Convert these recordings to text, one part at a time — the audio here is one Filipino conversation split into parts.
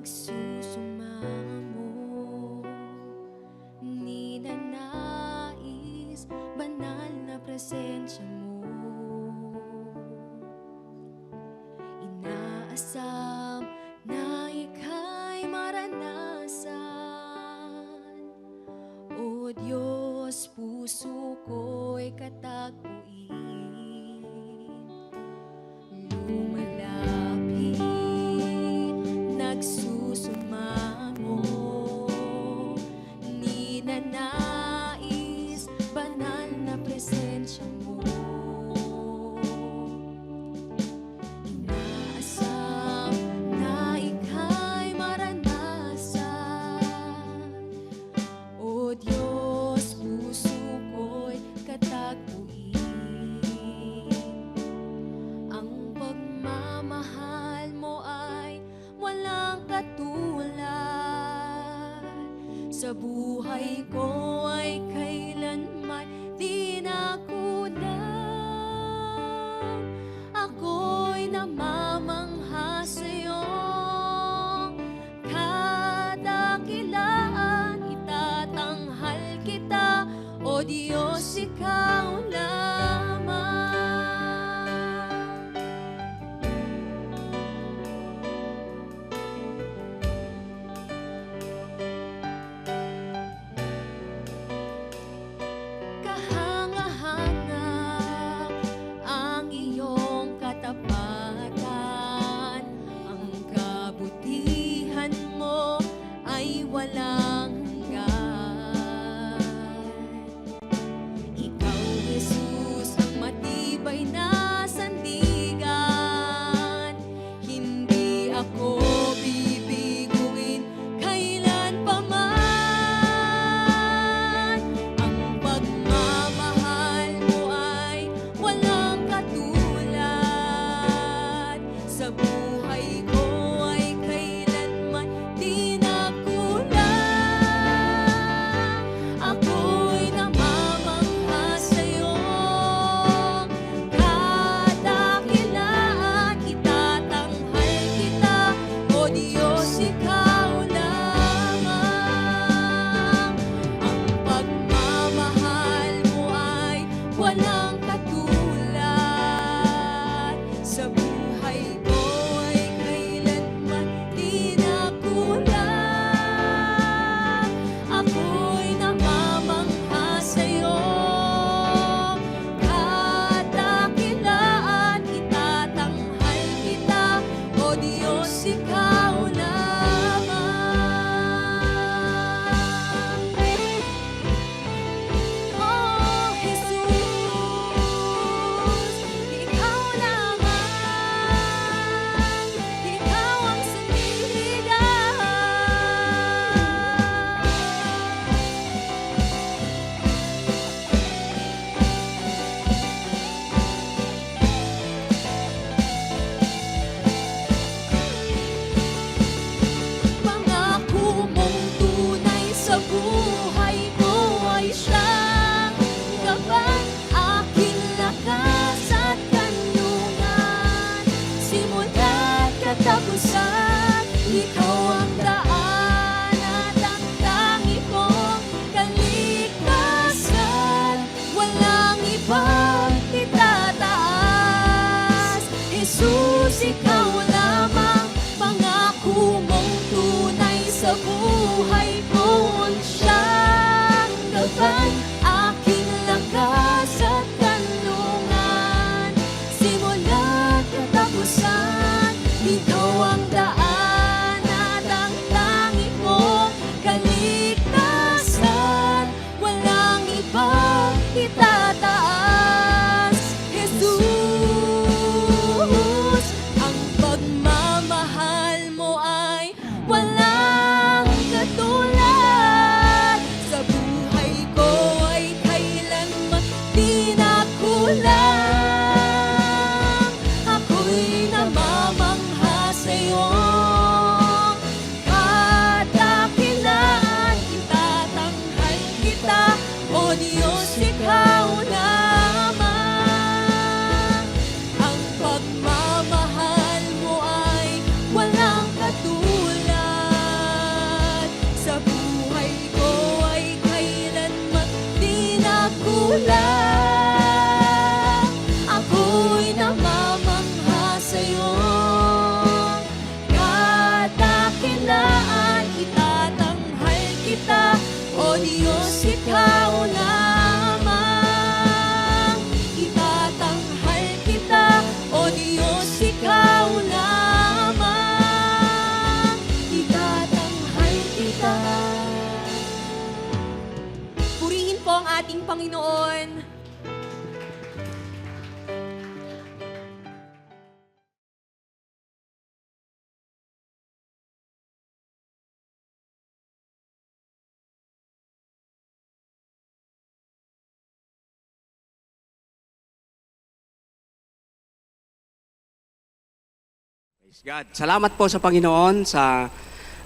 nagsusumamo, ninanais banal na presensya mo. Inaasam na ika'y maranasan, O Diyos, puso ko'y katagpuin. Lumalapit, nagsusumamo, ninanais banal na presensya mo. Inaasam na ika'y maranasan, O Diyos, puso ko'y katagpuin. Ang pagmamahal mo ay walang katulad, sa buhay ko ay kailanman di nakulang. Ako'y namamangha sa'yong kadakilaan, itatanghal kita, O Diyos, ikaw lamang. Kahanga-hanga ang iyong katapatan, ang kabutihan mo ay walang hanggan. Ikaw, Jesus, ang matibay na sandigan, hindi ako bibiguin kailanpaman. Ang pagmamahal mo ay walang katulad, sa buhay ko ay kailanman di nakulang. Ako'y namamangha sa'yong kadakilaan, itatanghal kita, O Diyos, ikaw lamang. Ang pagmamahal mo ay walang katulad, sa buhay ko ay kailanman di nakulang. Ako'y namamangha sa'yong kadakilaan, itatanghal kita, O Diyos, ikaw lamang. Oh, Jesus, ikaw lamang, ikaw ang sandigan. Pangako mong tunay sa buhay ko ay siyang gabay, aking lakas at kanlungan. Simula't katapusan, ikaw ang daan at ang tangi kong kaligtasan. Walang ibang itataas, Jesus, ikaw lamang. Pangako mong tunay sa buhay ko ang siyang gabay, aking lakas at kanlungan. Simula't katapusan, ikaw ang daan at ang tangi kong kaligtasan. Walang ibang itataas, Jesus. Ang pagmamahal mo ay walang katulad, sa buhay ko ay kailanman di lang. Ako'y namamangha sa'yo. Kadakilaan, itatanghal kita, O Diyos, ikaw lamang. Itatanghal kita, O Diyos, ikaw lamang. Itatanghal kita. Purihin po ang ating Panginoon. Praise God. Salamat po sa Panginoon sa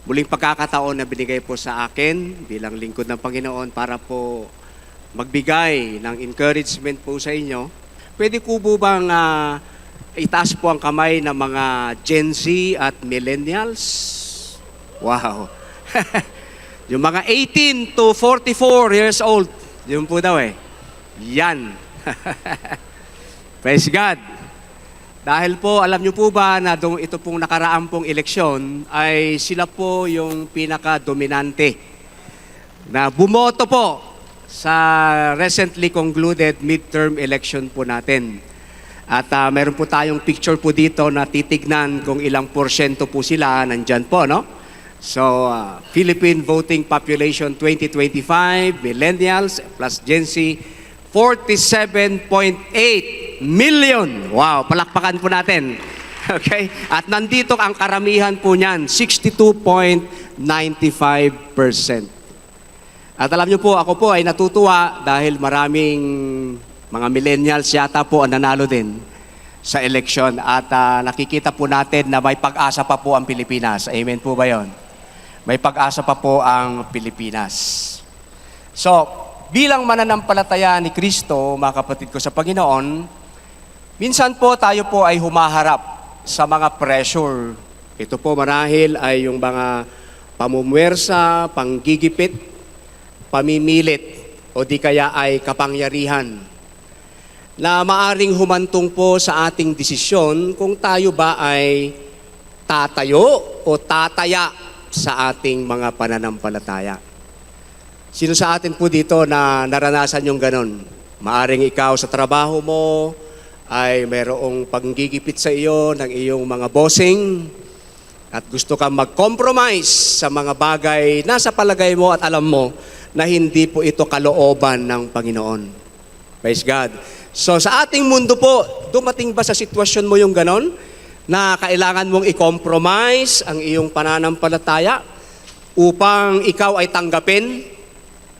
muling pagkakataon na binigay po sa akin bilang lingkod ng Panginoon para po magbigay ng encouragement po sa inyo. Pwede po bang itaas po ang kamay ng mga Gen Z at Millennials? Wow! Yung mga 18 to 44 years old, yun po daw eh. Yan. Praise God. Dahil po, alam nyo po ba na ito pong nakaraang pong eleksyon ay sila po yung pinaka-dominante na bumoto po sa recently concluded midterm election po natin. At meron po tayong picture po dito na titignan kung ilang porsyento po sila nandyan po, no? So, Philippine Voting Population 2025, Millennials plus Gen Z, 47.8 million. Wow, palakpakan po natin. Okay? At nandito ang karamihan po niyan, 62.95%. At alam niyo po, ako po ay natutuwa dahil maraming mga millennials yata po ang nanalo din sa eleksyon. At nakikita po natin na may pag-asa pa po ang Pilipinas. Amen po ba yon? May pag-asa pa po ang Pilipinas. So, bilang mananampalataya ni Kristo, mga kapatid ko sa Panginoon, minsan po tayo po ay humaharap sa mga pressure. Ito po marahil ay yung mga pamumwersa, panggigipit, pamimilit, o di kaya ay kapangyarihan na maaring humantong po sa ating desisyon kung tayo ba ay tatayo o tataya sa ating mga pananampalataya. Sino sa atin po dito na naranasan yung ganon? Maaring ikaw sa trabaho mo ay mayroong panggigipit sa iyo ng iyong mga bossing at gusto kang mag-compromise sa mga bagay na sa palagay mo at alam mo na hindi po ito kalooban ng Panginoon. Praise God. So sa ating mundo po, dumating ba sa sitwasyon mo yung ganon na kailangan mong i-compromise ang iyong pananampalataya upang ikaw ay tanggapin?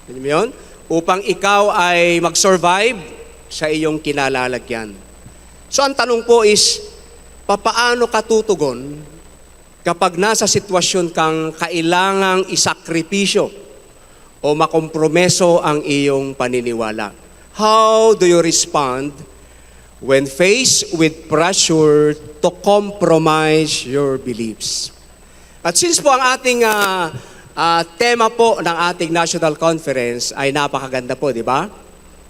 Alam mo yun? Upang ikaw ay mag-survive sa iyong kinalalagyan. So ang tanong po is, papaano ka tutugon kapag nasa sitwasyon kang kailangang isakripisyo o makompromeso ang iyong paniniwala? How do you respond when faced with pressure to compromise your beliefs? At since po ang ating tema po ng ating National Conference ay napakaganda po, di ba?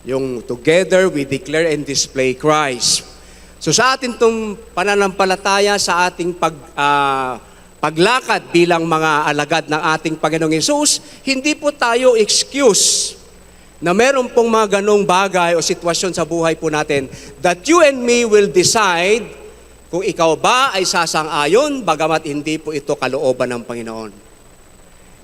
Yung Together We Declare and Display Christ. So sa atin itong pananampalataya, sa ating paglakad bilang mga alagad ng ating Panginoong Hesus, hindi po tayo excuse na meron pong mga ganong bagay o sitwasyon sa buhay po natin that you and me will decide kung ikaw ba ay sasang-ayon bagamat hindi po ito kalooban ng Panginoon.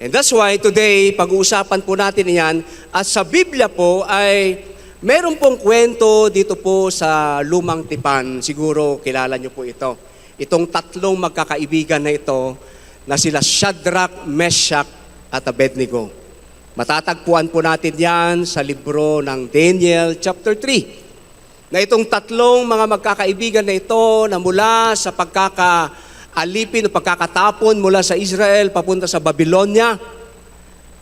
And that's why today, pag-uusapan po natin yan, at sa Biblia po ay meron pong kwento dito po sa Lumang Tipan. Siguro kilala nyo po ito. Itong tatlong magkakaibigan na ito na sila Shadrach, Meshach at Abednego. Matatagpuan po natin yan sa libro ng Daniel chapter 3. Na itong tatlong mga magkakaibigan na ito na mula sa pagkakaalipin o pagkakatapon mula sa Israel papunta sa Babylonia,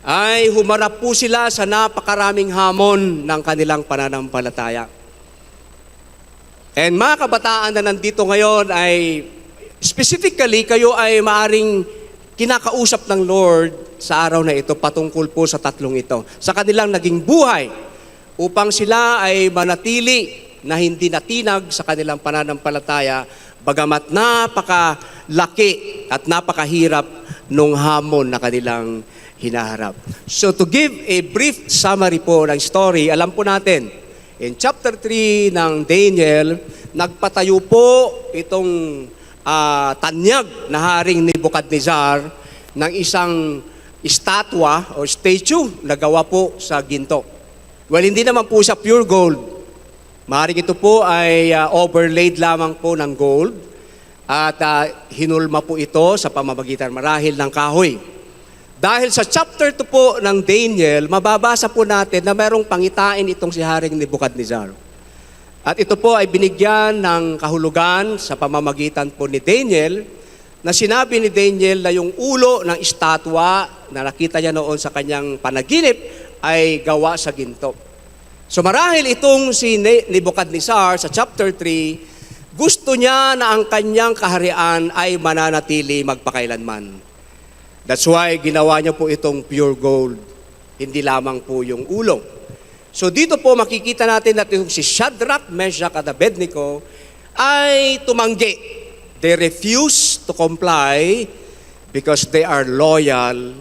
ay humarap po sila sa napakaraming hamon ng kanilang pananampalataya. And mga kabataan na nandito ngayon ay, specifically, kayo ay maaring kinakausap ng Lord sa araw na ito patungkol po sa tatlong ito. Sa kanilang naging buhay upang sila ay manatili na hindi natinag sa kanilang pananampalataya, bagamat napakalaki at napakahirap nung hamon na kanilang hinaharap. So to give a brief summary po ng story, alam po natin, in chapter 3 ng Daniel, nagpatayo po itong tanyag na haring Nebuchadnezzar ng isang estatwa o statue na gawa po sa ginto. Well, hindi naman po siya pure gold. Maaaring ito po ay overlaid lamang po ng gold at hinulma po ito sa pamamagitan marahil ng kahoy. Dahil sa chapter 2 po ng Daniel, mababasa po natin na mayroong pangitain itong si Haring Nebuchadnezzar. At ito po ay binigyan ng kahulugan sa pamamagitan po ni Daniel, na sinabi ni Daniel na yung ulo ng estatwa na nakita niya noon sa kanyang panaginip ay gawa sa ginto. So marahil itong si Nebuchadnezzar sa chapter 3, gusto niya na ang kanyang kaharian ay mananatili magpakailanman. That's why ginawa niya po itong pure gold, hindi lamang po yung ulo. So dito po makikita natin na itong si Shadrach, Meshach at Abednego ay tumanggi. They refuse to comply because they are loyal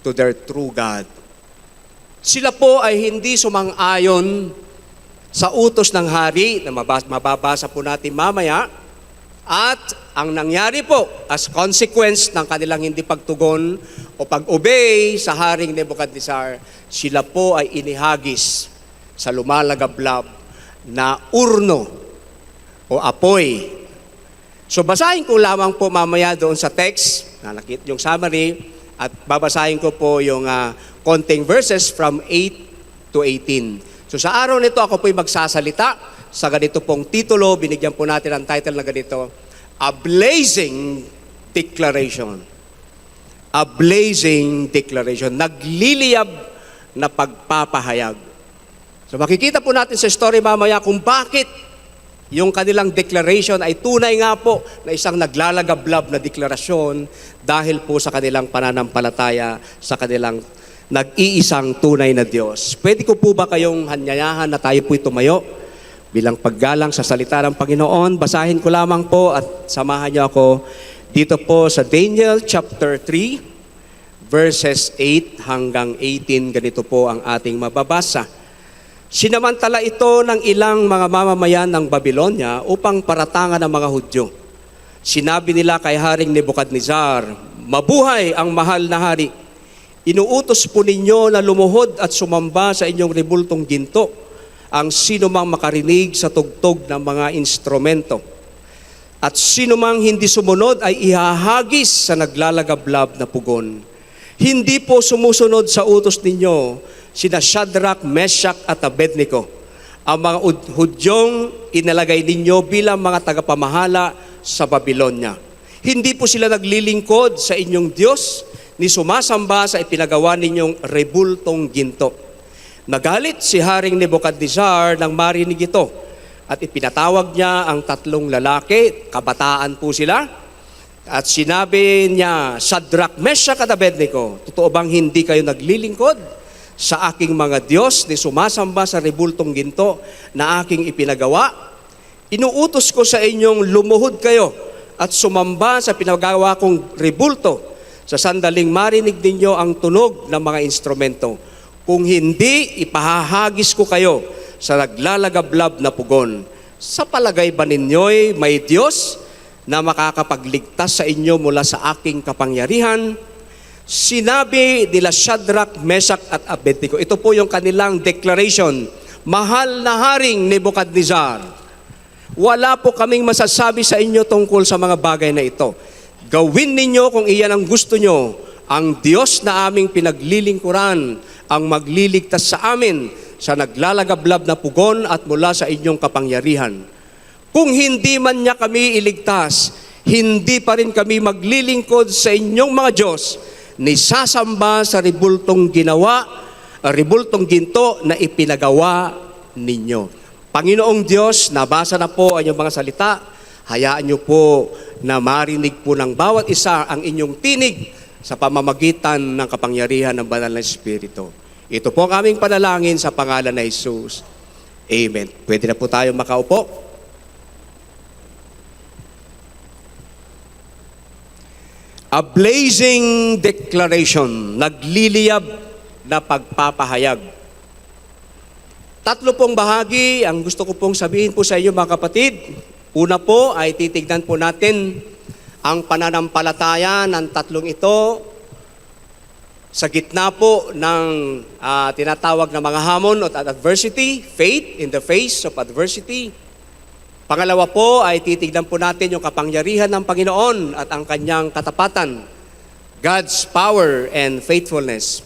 to their true God. Sila po ay hindi sumang-ayon sa utos ng hari na mababasa po natin mamaya. At ang nangyari po as consequence ng kanilang hindi pagtugon o pag-obey sa Haring Nebuchadnezzar, sila po ay inihagis sa lumalagablab na urno o apoy. So basahin ko lamang po mamaya doon sa text, na nakita yung summary, at babasahin ko po yung konting verses from 8 to 18. So sa araw nito ako po'y magsasalita sa ganito pong titulo, binigyan po natin ang title na ganito, A Blazing Declaration. A Blazing Declaration. Nagliliyab na pagpapahayag. So makikita po natin sa story mamaya kung bakit yung kanilang declaration ay tunay nga po na isang naglalagablab na deklarasyon dahil po sa kanilang pananampalataya sa kanilang nag-iisang tunay na Diyos. Pwede ko po ba kayong hanyayahan na tayo po'y tumayo bilang paggalang sa salita ng Panginoon? Basahin ko lamang po at samahan niyo ako dito po sa Daniel chapter 3 verses 8 hanggang 18. Ganito po ang ating mababasa. Sinamantala ito ng ilang mga mamamayan ng Babylonia upang paratangan ang mga Hudyo. Sinabi nila kay Haring Nebuchadnezzar, "Mabuhay ang mahal na hari. Inuutos po ninyo na lumuhod at sumamba sa inyong rebultong ginto ang sino mang makarinig sa tugtog ng mga instrumento. At sino mang hindi sumunod ay ihahagis sa naglalagablab na pugon. Hindi po sumusunod sa utos ninyo sina Shadrach, Meshach at Abednego, ang mga Hudyong inalagay ninyo bilang mga tagapamahala sa Babylonia. Hindi po sila naglilingkod sa inyong Diyos, ni sumasamba sa ipinagawa ninyong rebultong ginto." Nagalit si Haring Nebuchadnezzar nang marinig ito at ipinatawag niya ang tatlong lalaki, kabataan po sila, at sinabi niya, "Shadrach, Meshach at Abednego, totoo bang hindi kayo naglilingkod sa aking mga Diyos ni sumasamba sa rebultong ginto na aking ipinagawa? Inuutos ko sa inyong lumuhod kayo at sumamba sa pinagawa kong rebulto sa sandaling marinig ninyo ang tunog ng mga instrumento. Kung hindi, ipahahagis ko kayo sa naglalagablab na pugon. Sa palagay ba ninyo'y may Diyos na makakapagligtas sa inyo mula sa aking kapangyarihan?" Sinabi nila Shadrach, Meshach at Abednego. Ito po yung kanilang declaration. "Mahal na Haring Nebuchadnezzar, wala po kaming masasabi sa inyo tungkol sa mga bagay na ito. Gawin ninyo kung iyan ang gusto nyo. Ang Diyos na aming pinaglilingkuran ang magliligtas sa amin sa naglalagablab na pugon at mula sa inyong kapangyarihan. Kung hindi man niya kami iligtas, hindi pa rin kami maglilingkod sa inyong mga Diyos ni sasamba sa rebultong ginto na ipinagawa ninyo." Panginoong Diyos, nabasa na po ang inyong mga salita. Hayaan niyo po na marinig po ng bawat isa ang inyong tinig sa pamamagitan ng kapangyarihan ng Banal na Espiritu. Ito po ang aming panalangin sa pangalan ni Jesus. Amen. Pwede na po tayo makaupo. A blazing declaration, nagliliyab na pagpapahayag. Tatlo pong bahagi ang gusto ko pong sabihin po sa inyo mga kapatid. Una po ay titignan po natin ang pananampalataya ng tatlong ito sa gitna po ng tinatawag na mga hamon at adversity, faith in the face of adversity. Pangalawa po ay titignan po natin yung kapangyarihan ng Panginoon at ang kanyang katapatan, God's power and faithfulness.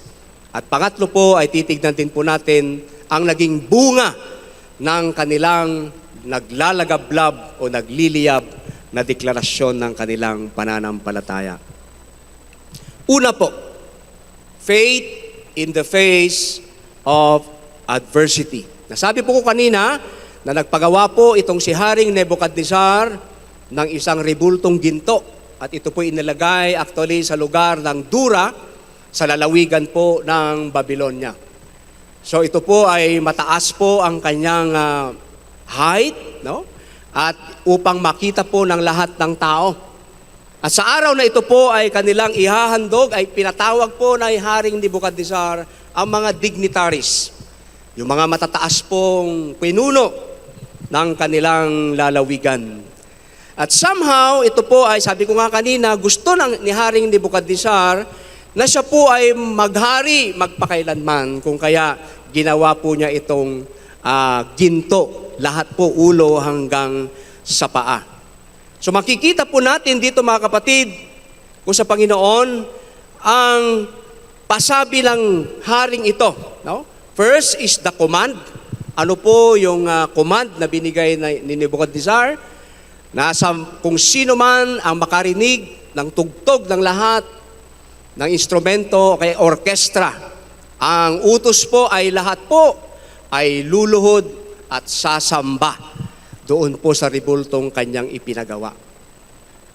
At pangatlo po ay titignan din po natin ang naging bunga ng kanilang naglalagablab o nagliliyab na deklarasyon ng kanilang pananampalataya. Una po, faith in the face of adversity. Nasabi po ko kanina na nagpagawa po itong si Haring Nebuchadnezzar ng isang rebultong ginto. At ito po inilagay actually sa lugar ng Dura, sa lalawigan po ng Babylonia. So ito po ay mataas po ang kanyang height, no? At upang makita po ng lahat ng tao. At sa araw na ito po ay kanilang ihahandog, ay pinatawag po na Haring Nebuchadnezzar ang mga dignitaries, yung mga matataas pong pinuno ng kanilang lalawigan. At somehow, ito po ay, sabi ko nga kanina, gusto ni Haring Nebuchadnezzar na siya po ay maghari magpakailanman, kung kaya ginawa po niya itong ginto, lahat po ulo hanggang sa paa. So makikita po natin dito mga kapatid, kung sa Panginoon, ang pasabi ng haring ito. No? First is the command. Ano po yung command na binigay ni Nebuchadnezzar? Nasa kung sino man ang makarinig ng tugtog ng lahat, ng instrumento o kaya orkestra, ang utos po ay lahat po ay luluhod at sasamba doon po sa rebultong kanyang ipinagawa.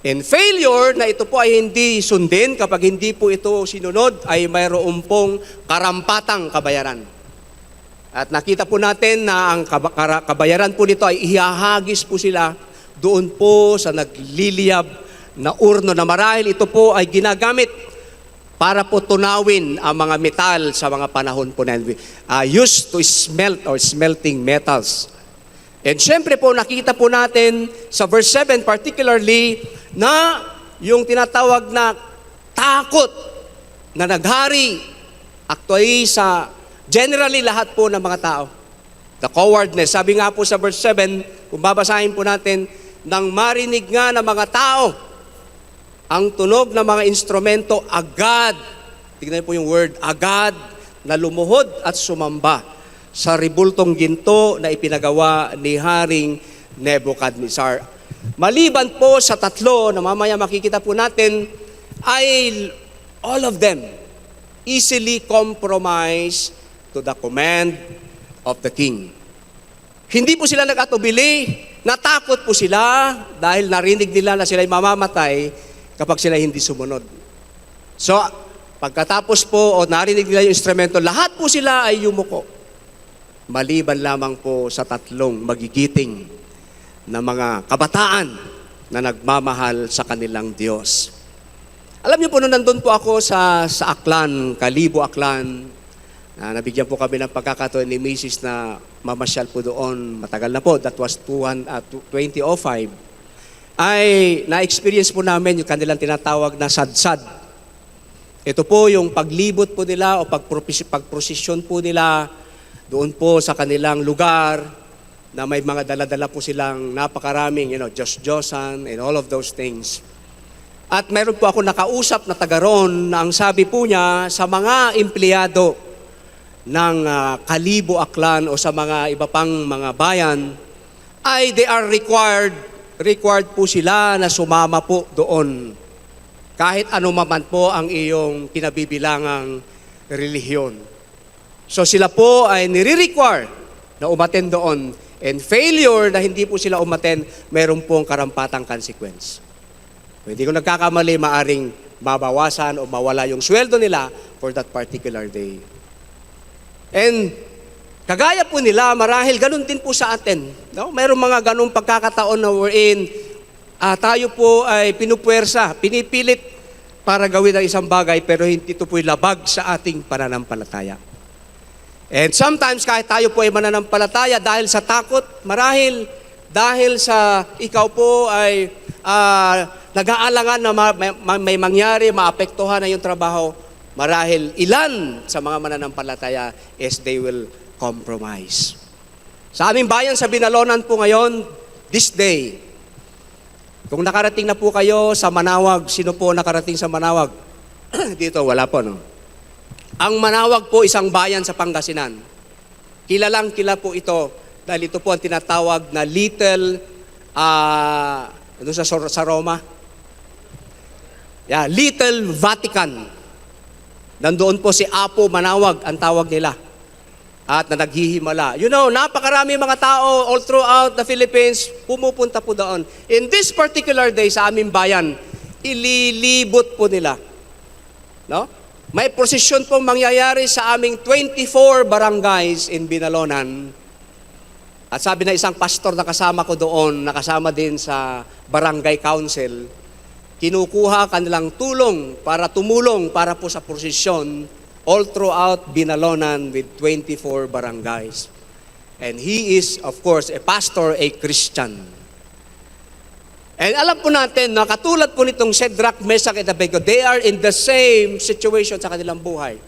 And failure na ito po ay hindi sundin, kapag hindi po ito sinunod, ay mayroon pong karampatang kabayaran. At nakita po natin na ang kabayaran po nito ay ihahagis po sila doon po sa nagliliyab na urno na marahil ito po ay ginagamit para po tunawin ang mga metal sa mga panahon po na used to smelt or smelting metals. And syempre po nakita po natin sa verse 7 particularly na yung tinatawag na takot na naghari actually sa generally lahat po ng mga tao. The cowardness. Sabi nga po sa verse 7, kung babasahin po natin, nang marinig nga ng mga tao ang tunog ng mga instrumento, agad, tignan po yung word, agad, na lumuhod at sumamba sa rebultong ginto na ipinagawa ni Haring Nebuchadnezzar. Maliban po sa tatlo na mamaya makikita po natin, ay all of them easily compromise to the command of the king. Hindi po sila nag-atubili, natakot po sila dahil narinig nila na sila'y mamamatay kapag sila hindi sumunod. So, pagkatapos po o narinig nila yung instrumento, lahat po sila ay yumuko. Maliban lamang po sa tatlong magigiting na mga kabataan na nagmamahal sa kanilang Diyos. Alam niyo po, nung nandun po ako sa Aklan, Kalibo Aklan, nabigyan po kami ng pagkakataon ni Mrs. na mamasyal po doon. Matagal na po, that was 2005. Ay na-experience po namin yung kanilang tinatawag na sadsad. Ito po yung paglibot po nila o pagprosesyon po nila doon po sa kanilang lugar na may mga dala-dala po silang napakaraming, Diyos-Diyosan and all of those things. At meron po ako nakausap na taga roon na ang sabi po niya sa mga empleyado ng Kalibo Aklan o sa mga iba pang mga bayan, ay they are required po sila na sumama po doon. Kahit ano man po ang iyong kinabibilangang relihiyon. So sila po ay nire-require na umaten doon. And failure na hindi po sila umaten, meron pong karampatang consequence. Kung hindi ko nagkakamali, maaring mabawasan o mawala yung sweldo nila for that particular day. And kagaya po nila, marahil ganun din po sa atin. No? Mayroong mga ganung pagkakataon na wherein tayo po ay pinupuwersa, pinipilit para gawin ang isang bagay, pero hindi ito po'y labag sa ating pananampalataya. And sometimes kahit tayo po ay mananampalataya dahil sa takot, marahil dahil sa ikaw po ay nag-aalangan na may mangyari, maapektuhan na yung trabaho, marahil ilan sa mga mananampalataya is they will compromise. Sa aming bayan sa Binalonan po ngayon, this day, kung nakarating na po kayo sa Manawag, sino po nakarating sa Manawag? Dito, wala po, no? Ang Manawag po isang bayan sa Pangasinan. Kilalang kila po ito dahil ito po ang tinatawag na Little, sa Roma? Yeah, Little Vatican. Nandoon po si Apo Manawag, ang tawag nila. At na naghihimala. You know, napakarami mga tao all throughout the Philippines, pumupunta po doon. In this particular day sa aming bayan, ililibot po nila. No? May prosesyon pong mangyayari sa aming 24 barangays in Binalonan. At sabi na isang pastor na kasama ko doon, nakasama din sa barangay council, kinukuha kanilang tulong para tumulong para po sa prosesyon all throughout Binalonan with 24 barangays. And he is, of course, a pastor, a Christian. And alam po natin na katulad po nitong Shadrach, Meshach, at Abednego, they are in the same situation sa kanilang buhay.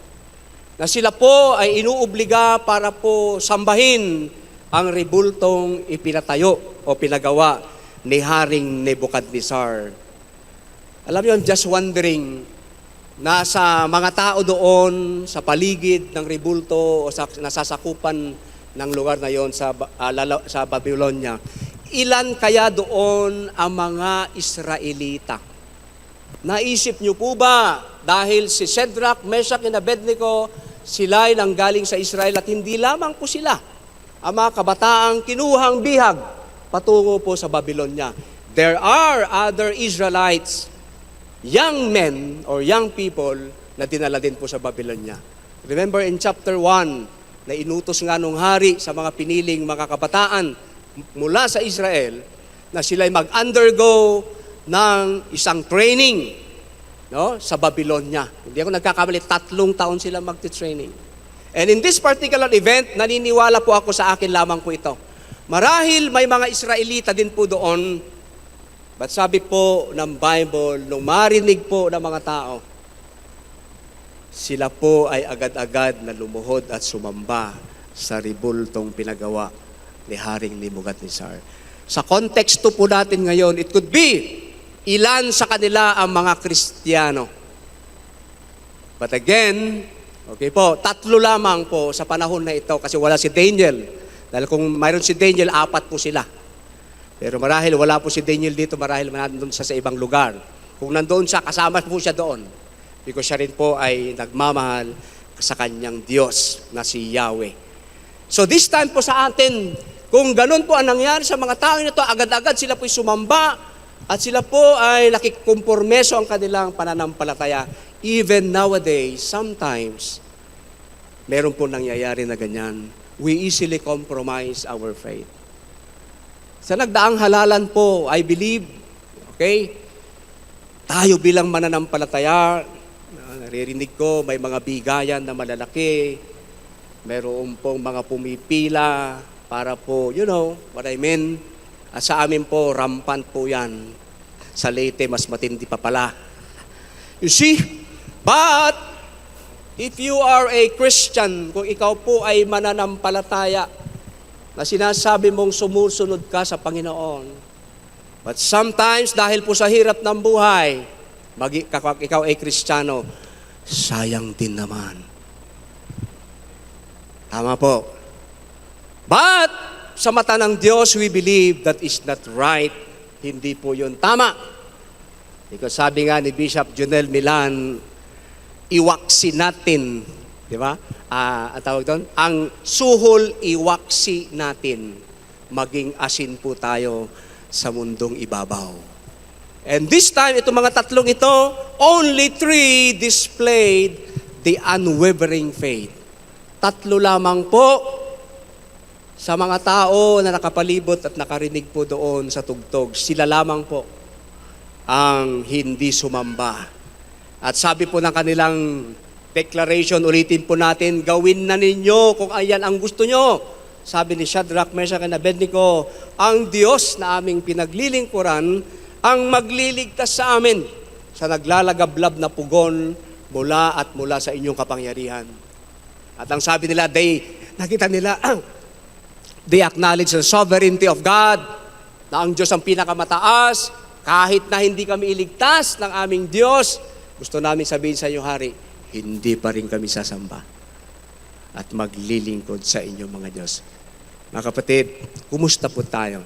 Na sila po ay inuobliga para po sambahin ang rebultong ipinatayo o pinagawa ni Haring Nebuchadnezzar. Alam niyo, I'm just wondering, nasa mga tao doon sa paligid ng rebulto o sa nasasakupan ng lugar na yon sa Babylonia, ilan kaya doon ang mga Israelita? Naisip niyo po ba, dahil si Shadrach, Meshach, and Abednego, sila ay nanggaling sa Israel at hindi lamang po sila ang mga kabataang kinuhang bihag patungo po sa Babylonia. There are other Israelites, young men or young people na dinala din po sa Babylonia. Remember in chapter 1, na inutos nga nung hari sa mga piniling mga kabataan mula sa Israel na sila'y mag-undergo ng isang training, no, sa Babylonia. Hindi ako nagkakamali, 3 taon sila magti-training. And in this particular event, naniniwala po ako sa akin lamang po ito. Marahil may mga Israelita din po doon, but sabi po ng Bible, nung marinig po ng mga tao, sila po ay agad-agad na lumuhod at sumamba sa ribultong pinagawa ni Haring Nebuchadnezzar. Sa konteksto po natin ngayon, it could be ilan sa kanila ang mga Kristiyano. But again, okay po, 3 lamang po sa panahon na ito kasi wala si Daniel. Dahil kung mayroon si Daniel, 4 po sila. Pero marahil wala po si Daniel dito, marahil nandun siya sa ibang lugar. Kung nandoon siya, kasama po siya doon. Because siya rin po ay nagmamahal sa kanyang Diyos na si Yahweh. So this time po sa atin, kung ganun po ang nangyari sa mga tao nito, agad-agad sila po'y sumamba at sila po ay nakikompormeso ang kanilang pananampalataya. Even nowadays, sometimes, meron po nangyayari na ganyan. We easily compromise our faith. Sa nagdaang halalan po, I believe, okay, tayo bilang mananampalataya, naririnig ko, may mga bigayan na malalaki, mayroon pong mga pumipila para po, you know what I mean. At sa amin po, rampant po yan. Sa Leyte, mas matindi pa pala. You see? But, if you are a Christian, kung ikaw po ay mananampalataya, na sinasabi mong sumusunod ka sa Panginoon, but sometimes, dahil po sa hirap ng buhay, ikaw ay Kristiyano, sayang din naman. Tama po. But, sa mata ng Diyos, we believe that is not right. Hindi po yun tama. Because sabi nga ni Bishop Junel Milan, iwaksi natin, di ba? Ang tawag doon, ang suhol iwaksi natin, maging asin po tayo sa mundong ibabaw. And this time, itong mga 3 ito, only 3 displayed the unwavering faith. tatlo lamang po sa mga tao na nakapalibot at nakarinig po doon sa tugtog. Sila lamang po ang hindi sumamba. At sabi po ng kanilang declaration, ulitin po natin, gawin na ninyo kung ayan ang gusto nyo. Sabi ni Shadrach, Meshach, and Abednego, ang Diyos na aming pinaglilingkuran ang magliligtas sa amin sa naglalagablab na pugon mula at mula sa inyong kapangyarihan. At ang sabi nila, nakita nila, they acknowledge the sovereignty of God, na ang Diyos ang pinakamataas, kahit na hindi kami iligtas ng aming Diyos. Gusto namin sabihin sa inyo, Hari, hindi pa rin kami sasamba at maglilingkod sa inyong mga Diyos. Mga kapatid, kumusta po tayo?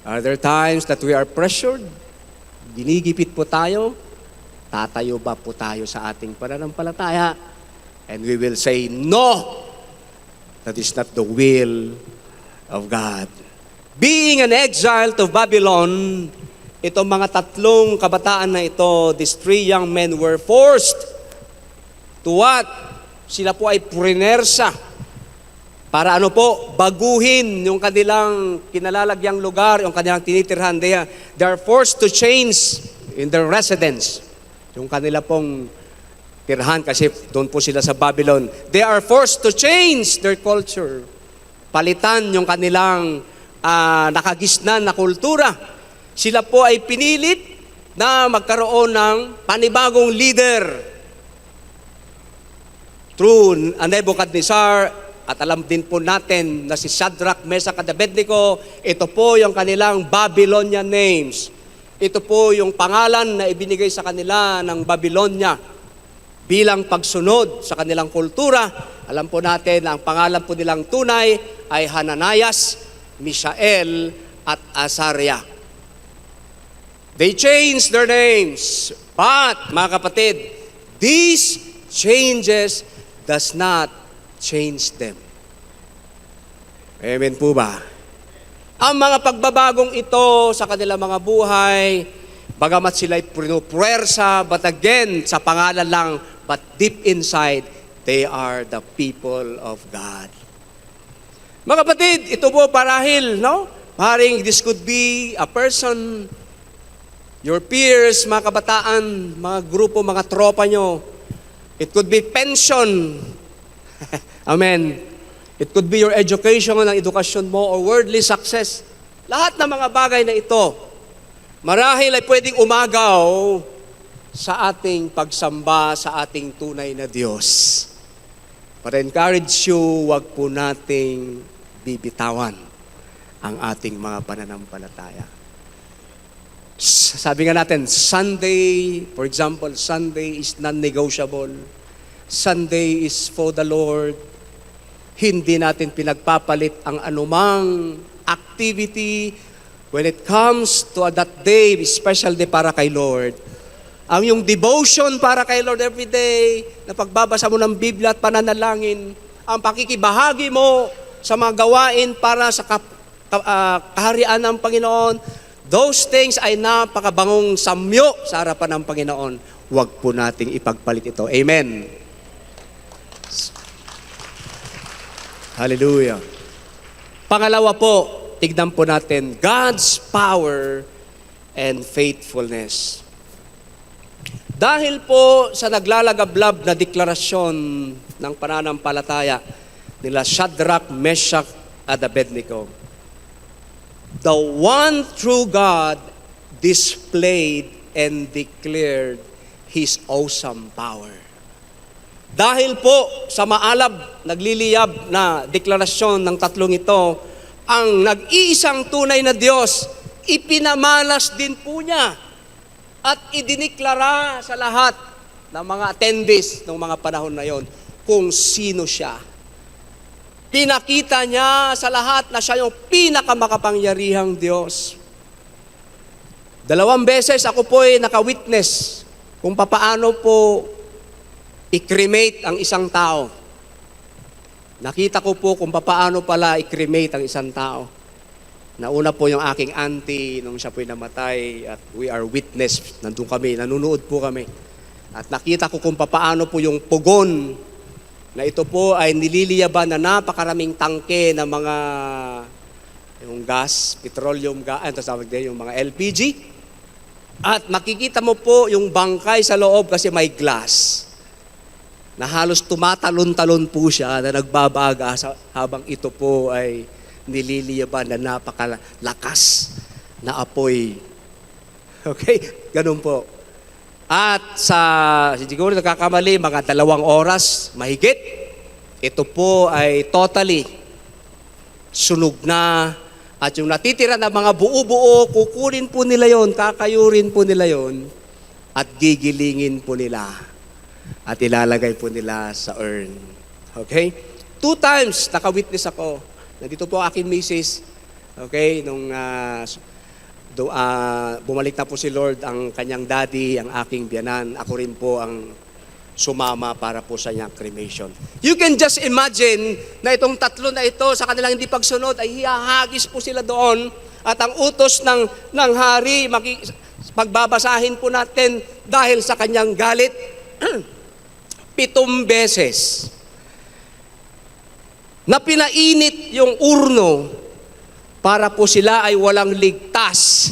Are there times that we are pressured? Ginigipit po tayo? Tatayo ba po tayo sa ating pananampalataya? And we will say, no! That is not the will of God. Being an exile to Babylon, itong mga tatlong kabataan na ito, these three young men were forced to what? Sila po ay prinersa para baguhin yung kanilang kinalalagyang lugar, yung kanilang tinitirhan. They are forced to change in their residence. Yung kanila pong tirhan kasi doon po sila sa Babylon. They are forced to change their culture. Palitan yung kanilang nakagisnan na kultura. Sila po ay pinilit na magkaroon ng panibagong leader. Through Nebuchadnezzar, at alam din po natin na si Shadrach, Meshach, at Abednego, ito po yung kanilang Babylonian names. Ito po yung pangalan na ibinigay sa kanila ng Babylonia bilang pagsunod sa kanilang kultura. Alam po natin na ang pangalan po nilang tunay ay Hananias, Mishael, at Azariah. They changed their names. But, mga kapatid, these changes does not change them. Amen po ba? Ang mga pagbabagong ito sa kanilang mga buhay, bagamat sila'y pinupuwersa, but again, sa pangalan lang, but deep inside, they are the people of God. Mga kapatid, ito po parahil, no? Maring this could be a person, your peers, mga kabataan, mga grupo, mga tropa nyo. It could be pension. Amen. It could be your education, ang edukasyon mo, or worldly success. Lahat ng mga bagay na ito, marahil ay pwedeng umagaw sa ating pagsamba sa ating tunay na Diyos. But I encourage you, wag po nating bibitawan ang ating mga pananampalataya. Sabi nga natin, Sunday, for example, Sunday is non-negotiable. Sunday is for the Lord. Hindi natin pinagpapalit ang anumang activity when it comes to that day, special day para kay Lord. Ang yung devotion para kay Lord every day, na pagbabasa mo ng Biblia at pananalangin, ang pakikibahagi mo sa mga gawain para sa kaharian ng Panginoon, those things ay napakabangong samyo sa harapan ng Panginoon. Huwag po nating ipagpalit ito. Amen. Hallelujah. Pangalawa po, tignan po natin, God's power and faithfulness. Dahil po sa naglalagablab na deklarasyon ng pananampalataya nila Shadrach, Meshach, at Abednego, the one true God displayed and declared His awesome power. Dahil po sa maalab, nagliliyab na deklarasyon ng tatlong ito, ang nag-iisang tunay na Diyos, ipinamalas din po niya at idiniklara sa lahat ng mga attendees ng mga panahon na yon kung sino siya. Pinakita niya sa lahat na siya yung pinakamakapangyarihang Diyos. 2 beses ako po ay naka-witness kung papaano po i-cremate ang isang tao. Nakita ko po kung paano pala i-cremate ang isang tao. Nauna po yung aking auntie nung siya po'y namatay at we are witness. Nandun kami, nanunood po kami. At nakita ko kung paano po yung pugon na ito po ay nililiyaban na napakaraming tangke ng mga yung gas, petroleum gas, tawag din, yung mga LPG. At makikita mo po yung bangkay sa loob kasi may glass na halos tumatalon-talon po siya na nagbabaga habang ito po ay nililiyaban na napakalakas na apoy. Okay? Ganun po. At siguro nagkakamali, mga 2 oras, mahigit, ito po ay totally sunog na. At yung natitira na mga buo-buo, kukunin po nila yon, kakayurin po nila yon, at gigilingin po nila. At ilalagay po nila sa urn. Okay? 2 times nakawitness ako. Nandito po aking misis. Okay? Nung bumalik na po si Lord, ang kanyang daddy, ang aking biyanan. Ako rin po ang sumama para po sa niyang cremation. You can just imagine na itong 3 na ito sa kanilang hindi pagsunod ay hihahagis po sila doon at ang utos ng hari, pagbabasahin po natin dahil sa kanyang galit, 7 beses na pinainit yung urno para po sila ay walang ligtas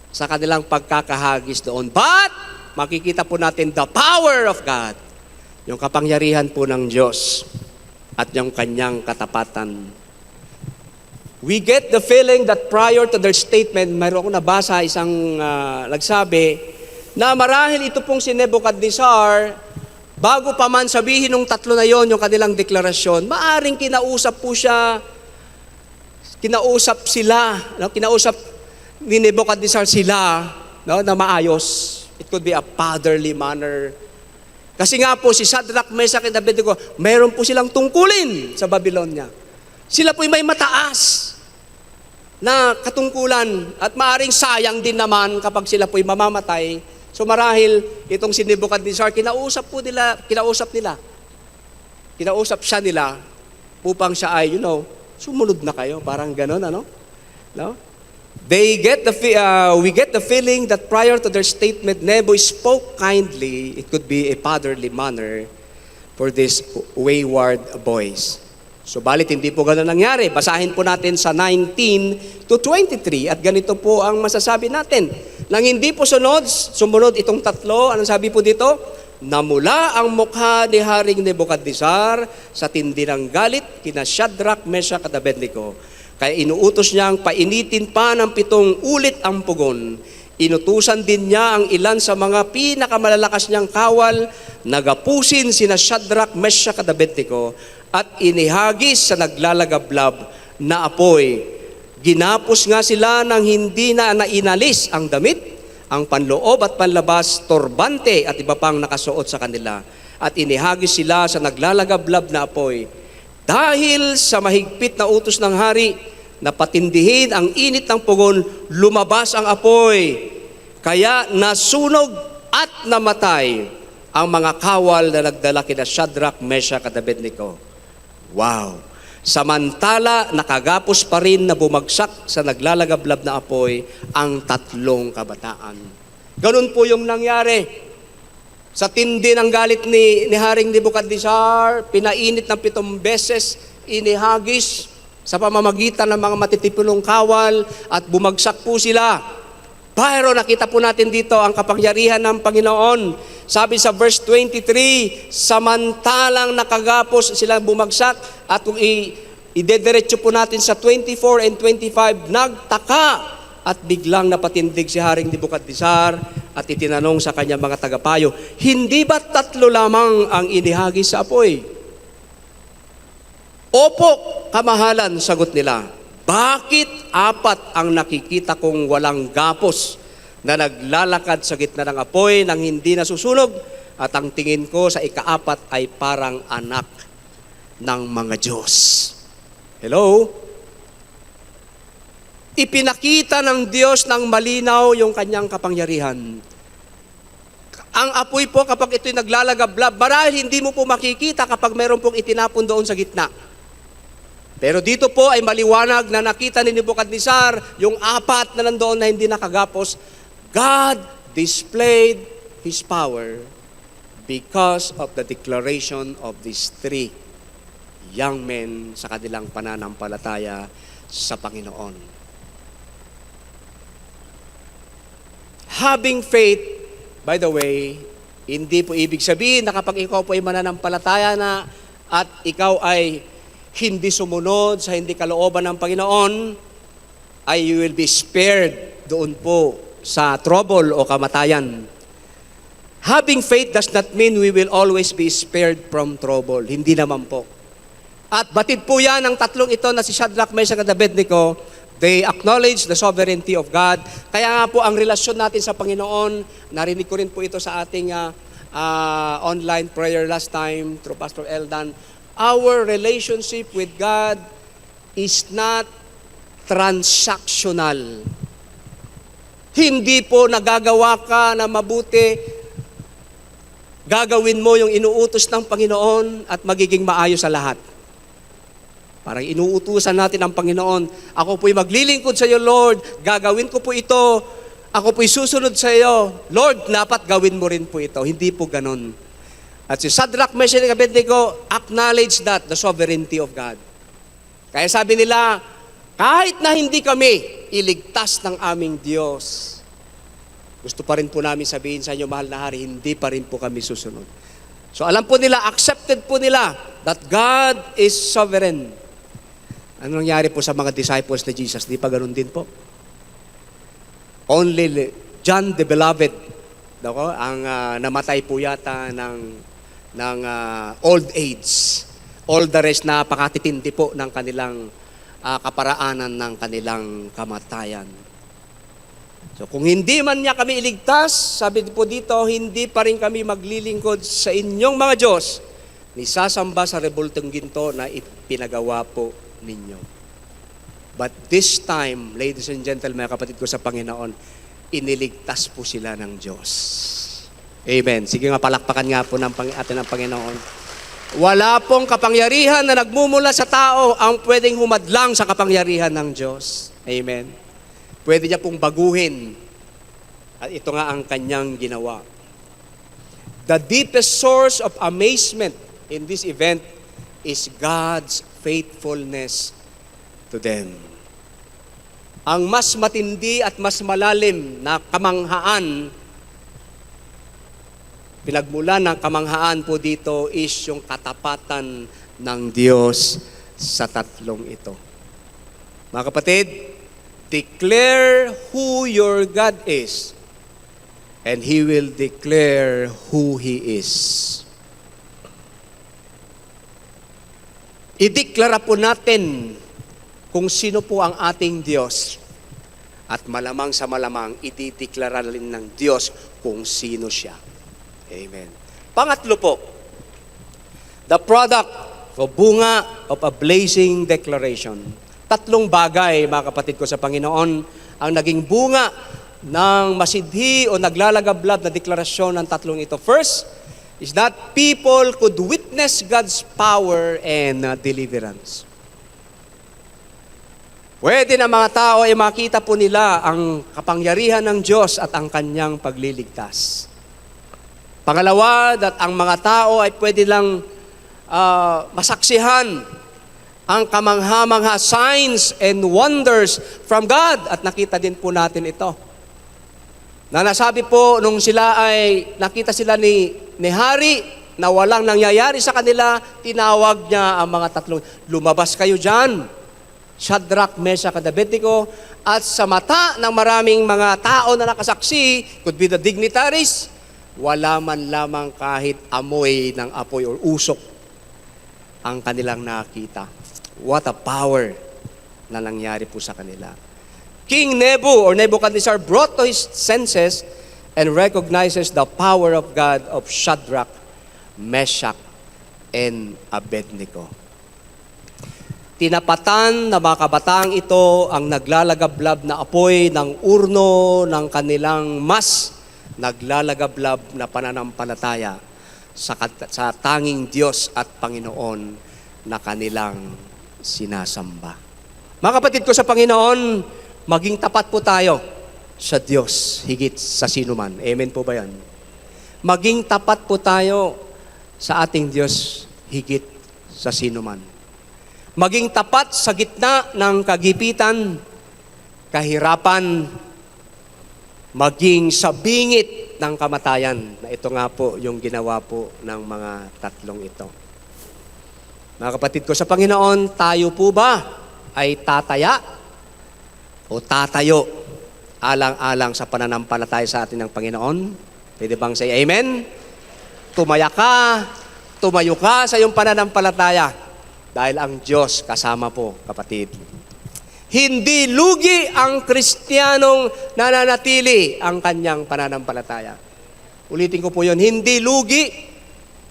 sa kanilang pagkakahagis doon. But, makikita po natin the power of God, yung kapangyarihan po ng Diyos at yung kanyang katapatan. We get the feeling that prior to their statement, mayroon akong nabasa isang nagsabi na marahil ito pong si Nebuchadnezzar, bago pa man sabihin ng 3 na yon yung kanilang deklarasyon, maaring kinausap ni Nebuchadnezzar sila, no, na maayos. It could be a fatherly manner. Kasi nga po si Shadrach, Meshach, and Abednego, mayroon po silang tungkulin sa Babylonia. Sila po'y may mataas na katungkulan at maaring sayang din naman kapag sila po'y mamamatay. So marahil itong si Nebuchadnezzar, kinausap siya nila upang siya ay, sumunod na kayo. Parang gano'n, No? We get the feeling that prior to their statement, Nebo spoke kindly. It could be a fatherly manner for these wayward boys. So balit hindi po gano'n nangyari. Basahin po natin sa 19 to 23 at ganito po ang masasabi natin. Nang hindi po sumunod itong 3, anong sabi po dito? Namula ang mukha ni Haring Nebuchadnezzar sa tindi ng galit kina Shadrach, Meshach at Abednego. Kaya inuutos niyang painitin pa ng 7 ulit ang pugon. Inutusan din niya ang ilan sa mga pinakamalalakas niyang kawal, nagapusin sina Shadrach, Meshach at Abednego, at inihagis sa naglalagablab na apoy. Ginapos nga sila nang hindi na inalis ang damit, ang panloob at panlabas, turbante at iba pang nakasuot sa kanila. At inihagis sila sa naglalagablab na apoy. Dahil sa mahigpit na utos ng hari na patindihin ang init ng pugon, lumabas ang apoy. Kaya nasunog at namatay ang mga kawal na nagdala kina Shadrach, Meshach at Abednego. Wow! Samantala, nakagapos pa rin na bumagsak sa naglalagablab na apoy ang 3 kabataan. Ganun po yung nangyari. Sa tindi ng galit ni Haring Nebuchadnezzar, pinainit ng 7 beses, inihagis sa pamamagitan ng mga matitipulong kawal at bumagsak po sila. Pero nakita po natin dito ang kapangyarihan ng Panginoon. Sabi sa verse 23, samantalang nakagapos silang bumagsak at kung idediretso po natin sa 24 and 25, nagtaka at biglang napatindig si Haring Nebuchadnezzar at itinanong sa kanyang mga tagapayo, hindi ba 3 lamang ang inihagis sa apoy? Opo, kamahalan, sagot nila. Bakit 4 ang nakikita kong walang gapos na naglalakad sa gitna ng apoy nang hindi nasusunog at ang tingin ko sa ika-4 ay parang anak ng mga Diyos? Hello? Ipinakita ng Diyos ng malinaw yung kanyang kapangyarihan. Ang apoy po kapag ito'y naglalagablab, marahil hindi mo po makikita kapag meron pong itinapon doon sa gitna. Pero dito po ay maliwanag na nakita ni Nebuchadnezzar yung 4 na nandoon na hindi nakagapos. God displayed His power because of the declaration of these three young men sa kanilang pananampalataya sa Panginoon. Having faith, by the way, hindi po ibig sabihin na kapag ikaw po ay mananampalataya na at ikaw ay hindi sumunod sa hindi kalooban ng Panginoon, ay you will be spared doon po sa trouble o kamatayan. Having faith does not mean we will always be spared from trouble. Hindi naman po. At batid po yan ang tatlong ito na si Shadrach, Meshach, at Abednego. They acknowledge the sovereignty of God. Kaya nga po ang relasyon natin sa Panginoon, narinig ko rin po ito sa ating online prayer last time through Pastor Eldan. Our relationship with God is not transactional. Hindi po nagagawa ka na mabuti, gagawin mo yung inuutos ng Panginoon at magiging maayos sa lahat. Parang inuutusan natin ang Panginoon, ako po'y maglilingkod sa iyo, Lord, gagawin ko po ito, ako po'y susunod sa iyo, Lord, dapat gawin mo rin po ito. Hindi po ganon. At si Shadrach, Meshach, at Abednego acknowledge that, the sovereignty of God. Kaya sabi nila, kahit na hindi kami iligtas ng aming Diyos, gusto pa rin po namin sabihin sa inyo, mahal na hari, hindi pa rin po kami susunod. So alam po nila, accepted po nila that God is sovereign. Ano nangyari po sa mga disciples ni Jesus? Di pa ganun din po. Only John the Beloved, ang namatay po yata ng old age. All the rest napakatitindi po ng kanilang kaparaanan ng kanilang kamatayan. So kung hindi man niya kami iligtas, sabi po dito, hindi pa rin kami maglilingkod sa inyong mga Diyos, ni sasamba sa rebultong ginto na ipinagawa po ninyo. But this time, ladies and gentlemen, mga kapatid ko sa Panginoon, iniligtas po sila ng Diyos. Amen. Sige nga, palakpakan nga po atin ng Panginoon. Wala pong kapangyarihan na nagmumula sa tao ang pwedeng humadlang sa kapangyarihan ng Diyos. Amen. Pwede niya pong baguhin. At ito nga ang kanyang ginawa. The deepest source of amazement in this event is God's faithfulness to them. Ang mas matindi at mas malalim na kamanghaan, pinagmulan ng kamanghaan po dito is yung katapatan ng Diyos sa tatlong ito. Mga kapatid, declare who your God is, and He will declare who He is. Ideklara po natin kung sino po ang ating Diyos, at malamang sa malamang, idideklara rin ng Diyos kung sino siya. Amen. Pangatlo po, the product o bunga of a blazing declaration. Tatlong bagay, mga kapatid ko sa Panginoon, ang naging bunga ng masidhi o naglalagablab na deklarasyon ng tatlong ito. First, is that people could witness God's power and deliverance. Pwede na mga tao ay makita po nila ang kapangyarihan ng Diyos at ang kanyang pagliligtas. Pangalawa, that ang mga tao ay pwede lang masaksihan ang kamangha-mangha signs and wonders from God. At nakita din po natin ito. Na nasabi po nung sila ay nakita sila ni hari na walang nangyayari sa kanila, tinawag niya ang mga tatlong, lumabas kayo dyan, Shadrach, Meshach, at Abednego, at sa mata ng maraming mga tao na nakasaksi, could be the dignitaries, wala man lamang kahit amoy ng apoy or usok ang kanilang nakita. What a power na nangyari po sa kanila. King Nebuchadnezzar brought to his senses and recognizes the power of God of Shadrach, Meshach, and Abednego. Tinapatan na mga kabataang ito ang naglalagablab na apoy ng urno ng kanilang mas naglalagablab na pananampalataya sa tanging Diyos at Panginoon na kanilang sinasamba. Mga kapatid ko sa Panginoon, maging tapat po tayo sa Diyos higit sa sinuman. Amen po ba yan? Maging tapat po tayo sa ating Diyos higit sa sinuman. Maging tapat sa gitna ng kagipitan, kahirapan, maging sa bingit ng kamatayan. Na ito nga po yung ginawa po ng mga tatlong ito. Mga kapatid ko sa Panginoon, tayo po ba ay tataya o tatayo alang-alang sa pananampalataya sa atin ng Panginoon? Pwede bang say amen? Tumaya ka, tumayo ka sa iyong pananampalataya dahil ang Diyos kasama po, kapatid. Hindi lugi ang Kristiyanong nananatili ang kanyang pananampalataya. Ulitin ko po yun, hindi lugi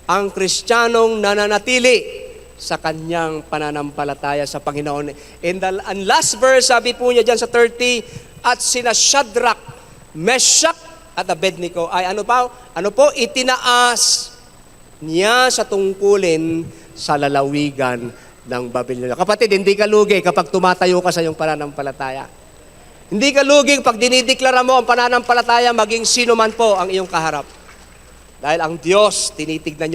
ang Kristiyanong nananatili sa kanyang pananampalataya sa Panginoon. And last verse, sabi po niya dyan sa 30, at sina Shadrach, Meshach, at Abednego ay ano po, itinaas niya sa tungkulin sa lalawigan ng Babylonia. Kapatid, hindi ka lugi kapag tumatayo ka sa iyong pananampalataya. Hindi ka lugi kapag dinideklara mo ang pananampalataya maging sino man po ang iyong kaharap. Dahil ang Diyos, tinitignan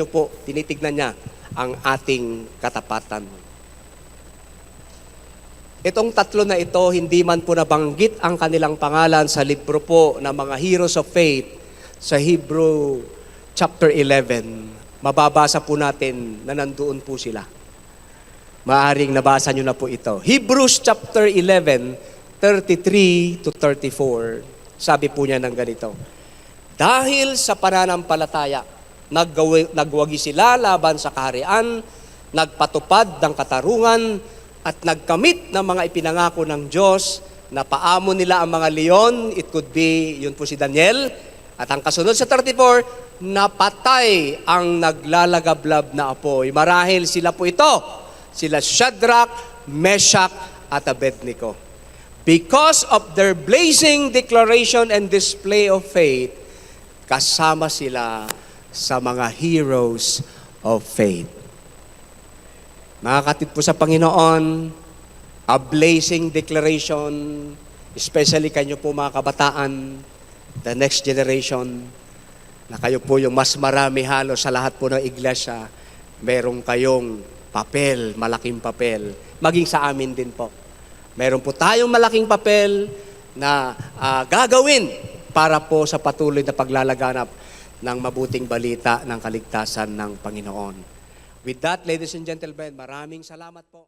niya ang ating katapatan. Itong tatlo na ito, hindi man po nabanggit ang kanilang pangalan sa libro po ng mga heroes of faith sa Hebrew chapter 11. Mababasa po natin na nandoon po sila. Maaring nabasa nyo na po ito. Hebrews chapter 11, 33 to 34. Sabi po niya ng ganito, dahil sa pananampalataya, nagwagi sila laban sa kaharian, nagpatupad ng katarungan, at nagkamit ng mga ipinangako ng Diyos na paamo nila ang mga leon. It could be, yun po si Daniel. At ang kasunod sa 34, napatay ang naglalagablab na apoy. Marahil sila po ito. Sila Shadrach, Meshach, at Abednego. Because of their blazing declaration and display of faith, kasama sila sa mga heroes of faith. Mga kapatid po sa Panginoon, a blazing declaration, especially kanyo po mga kabataan, the next generation, na kayo po yung mas marami halos sa lahat po ng iglesia, merong kayong papel, malaking papel, maging sa amin din po. Meron po tayong malaking papel na gagawin para po sa patuloy na paglalaganap ng mabuting balita ng kaligtasan ng Panginoon. With that, ladies and gentlemen, maraming salamat po.